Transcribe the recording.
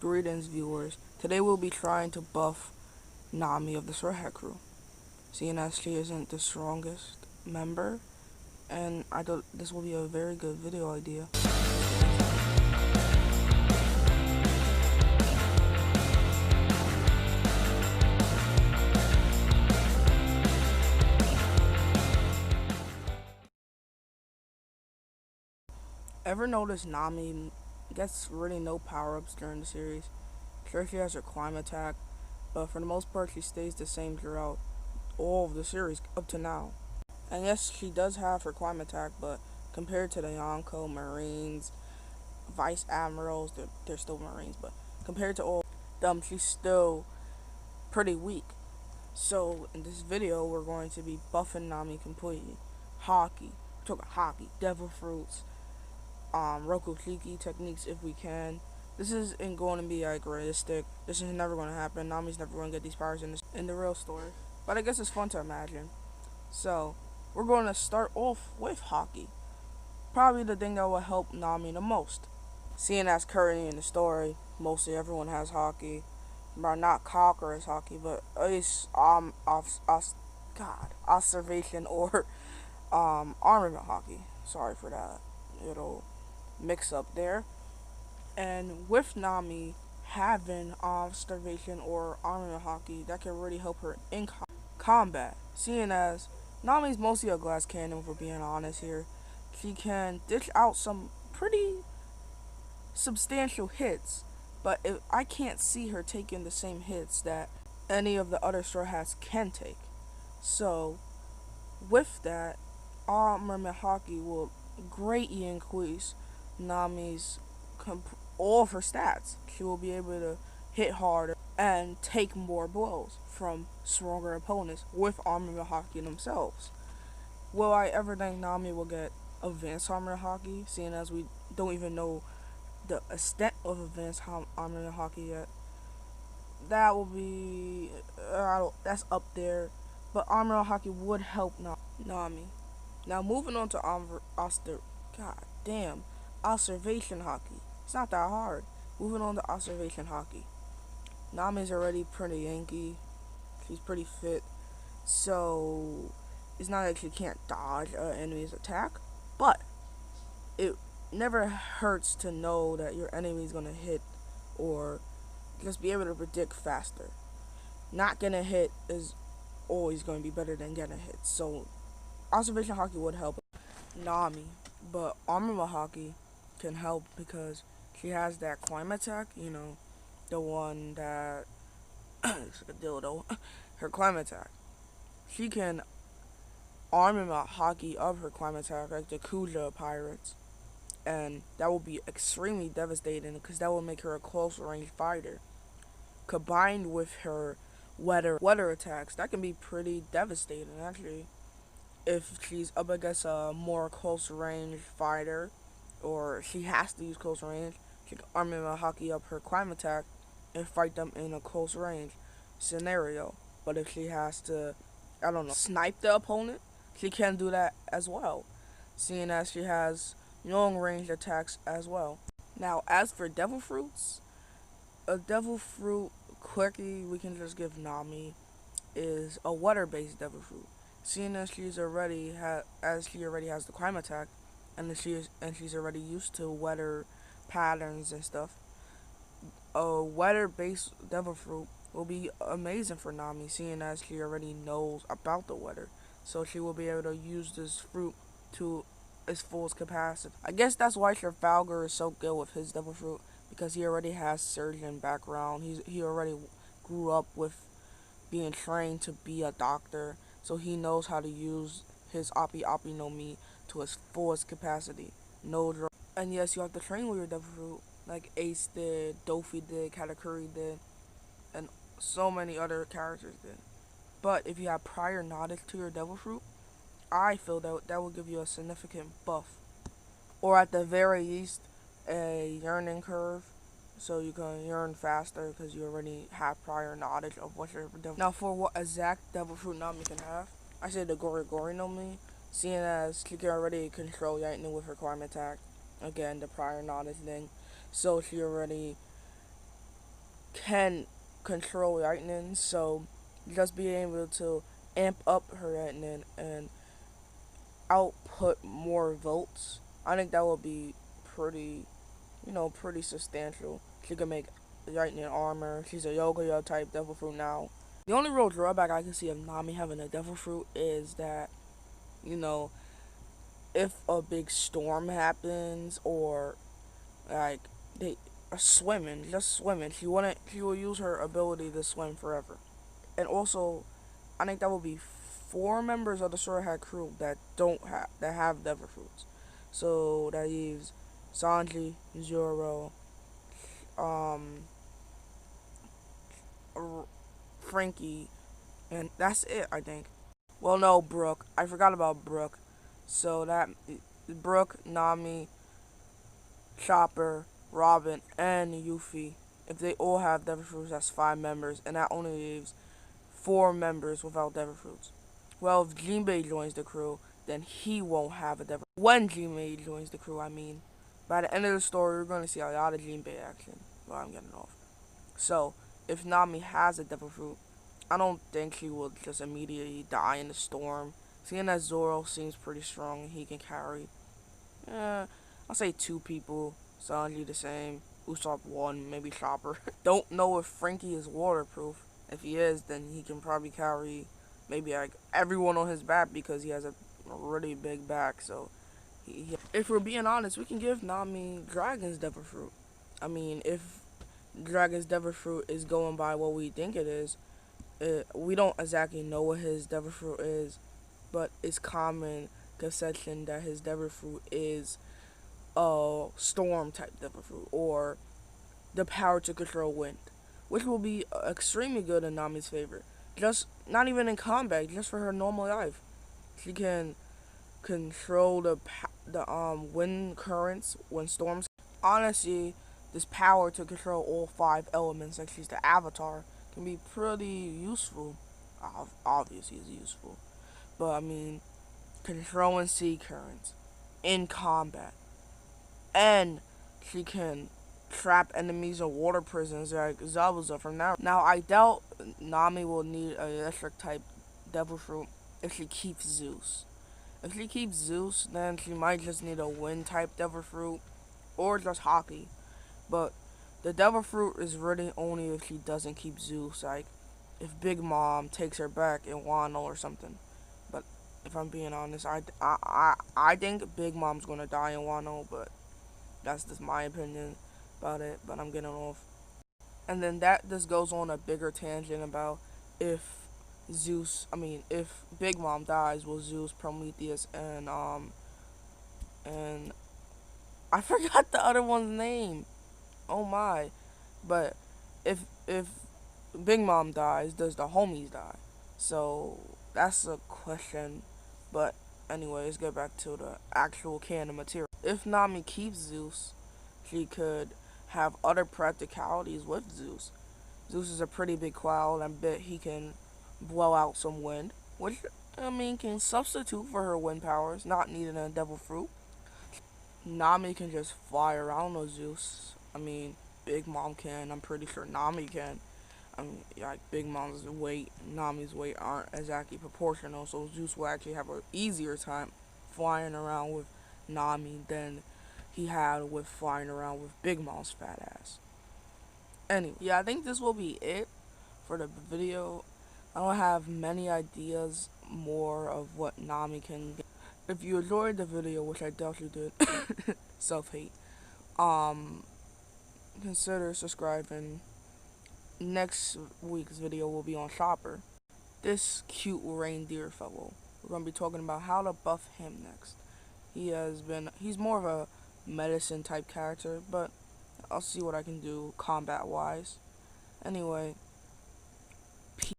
Greetings, viewers. Today we'll be trying to buff Nami of the Straw Hat Crew, seeing as she isn't the strongest member, and I thought this will be a very good video idea. Ever notice Nami gets really no power-ups during the series? Sure, she has her climb attack, but for the most part she stays the same throughout all of the series up to now. And yes, she does have her climb attack, but compared to the Yonko Marines, Vice Admirals, they're still Marines, but compared to all of them, she's still pretty weak. So in this video, we're going to be buffing Nami completely. Hockey, we're talking hockey, devil fruits, Rokuchiki techniques if we can. This isn't going to be like realistic. This is never going to happen. Nami's never going to get these powers in the real story. But I guess it's fun to imagine. So we're going to start off with hockey. Probably the thing that will help Nami the most. Seeing as currently in the story, mostly everyone has hockey. But not conquerors hockey, but at least observation or armament hockey. Sorry for that little mix up there. And with Nami having observation or armament hockey, that can really help her in combat. Seeing as Nami's mostly a glass cannon, if we're being honest here, she can dish out some pretty substantial hits, but I can't see her taking the same hits that any of the other Straw Hats can take. So with that, armament hockey will greatly increase Nami's all of her stats. She will be able to hit harder and take more blows from stronger opponents with armament hockey themselves. Will I ever think Nami will get advanced armament hockey, seeing as we don't even know the extent of advanced armament hockey yet? That will be that's up there, but armament hockey would help Nami. Now moving on to observation hockey. It's not that hard. Moving on to observation hockey. Nami's already pretty yanky. She's pretty fit, so it's not like she can't dodge an enemy's attack, but it never hurts to know that your enemy's gonna hit, or just be able to predict faster. Not getting hit is always going to be better than getting hit. So observation hockey would help Nami, but armament hockey can help because she has that climb attack, the one that it's like a dildo, her climb attack. She can armament hockey of her climb attack like the Kuja pirates, and that will be extremely devastating because that will make her a close range fighter. Combined with her weather attacks, that can be pretty devastating actually. If she's up against a more close range fighter, or she has to use close range, she can armament hockey up her climb attack and fight them in a close range scenario. But if she has to, snipe the opponent, she can do that as well, seeing as she has long range attacks as well. Now, as for devil fruits, a devil fruit quickie we can just give Nami is a water-based devil fruit. Seeing as she already has the climb attack, and she's already used to weather patterns and stuff, a weather-based devil fruit will be amazing for Nami, seeing as she already knows about the weather. So she will be able to use this fruit to its fullest capacity. I guess that's why Trafalgar is so good with his devil fruit, because he already has surgeon background. He already grew up with being trained to be a doctor, so he knows how to use his Appi Appi no Mi to its fullest capacity. No drug. And yes, you have to train with your devil fruit, like Ace did, Dofi did, Katakuri did, and so many other characters did. But if you have prior knowledge to your devil fruit, I feel that will give you a significant buff, or at the very least, a yearning curve, so you can yearn faster because you already have prior knowledge of what your devil. Now, for what exact devil fruit Nami can have, I say the Gori Gori no Mi, seeing as she can already control lightning with her climb attack. Again, the prior knowledge thing, so she already can control lightning, so just being able to amp up her lightning and output more volts, I think that would be pretty, pretty substantial. She can make lightning armor. She's a Yoga type Devil Fruit now. The only real drawback I can see of Nami having a Devil Fruit is that, you know, if a big storm happens or like they are swimming, just swimming, she will use her ability to swim forever. And also, I think that will be 4 members of the Straw Hat crew that have Devil Fruits. So that leaves Sanji, Zoro, um, Frankie, and that's it. I think. Well, no, Brooke. I forgot about Brooke. So that Brooke, Nami, Chopper, Robin, and Yuffie. If they all have Devil Fruits, that's 5 members, and that only leaves 4 members without Devil Fruits. Well, if Jinbei joins the crew, then he won't have a Devil. When Jinbei joins the crew, I mean. By the end of the story, we're going to see a lot of Jinbei action. Well, I'm getting off. So, if Nami has a Devil Fruit, I don't think she will just immediately die in the storm. Seeing that Zoro seems pretty strong, he can carry. I'll say 2 people. Sanji the same. Usopp 1, maybe Chopper. Don't know if Frankie is waterproof. If he is, then he can probably carry maybe like everyone on his back because he has a really big back. So, if we're being honest, we can give Nami Dragon's Devil Fruit. I mean, if Dragon's Devil Fruit is going by what we think it is, we don't exactly know what his Devil Fruit is, but it's common conception that his Devil Fruit is a storm type Devil Fruit or the power to control wind, which will be extremely good in Nami's favor. Just not even in combat, just for her normal life, she can control the wind currents when storms. Honestly, this power to control all 5 elements, like she's the Avatar, can be pretty useful. Obviously, it's useful, but I mean, controlling sea currents in combat, and she can trap enemies in water prisons like Zabuza from now. Now, I doubt Nami will need an electric type Devil Fruit if she keeps Zeus. If she keeps Zeus, then she might just need a wind type Devil Fruit or just Hockey. But the Devil Fruit is really only if she doesn't keep Zeus, like if Big Mom takes her back in Wano or something. But if I'm being honest, I think Big Mom's gonna die in Wano, but that's just my opinion about it. But I'm getting off. And then that just goes on a bigger tangent about if if Big Mom dies, will Zeus, Prometheus, and I forgot the other one's name. Oh my! But if Big Mom dies, does the homies die? So that's a question. But anyway, let's get back to the actual canon material. If Nami keeps Zeus, she could have other practicalities with Zeus. Zeus is a pretty big cloud, and I bet he can blow out some wind, which I mean can substitute for her wind powers, not needing a Devil Fruit. Nami can just fly around with Zeus. I mean, Big Mom can. I'm pretty sure Nami can. I mean, like Big Mom's weight, Nami's weight aren't exactly proportional, so Zeus will actually have an easier time flying around with Nami than he had with flying around with Big Mom's fat ass. Anyway, yeah, I think this will be it for the video. I don't have many ideas more of what Nami can get. If you enjoyed the video, which I doubt you did, self-hate, um, consider subscribing. Next week's video will be on Chopper. This cute reindeer fellow. We're going to be talking about how to buff him next. He's more of a medicine type character, but I'll see what I can do combat-wise. Anyway,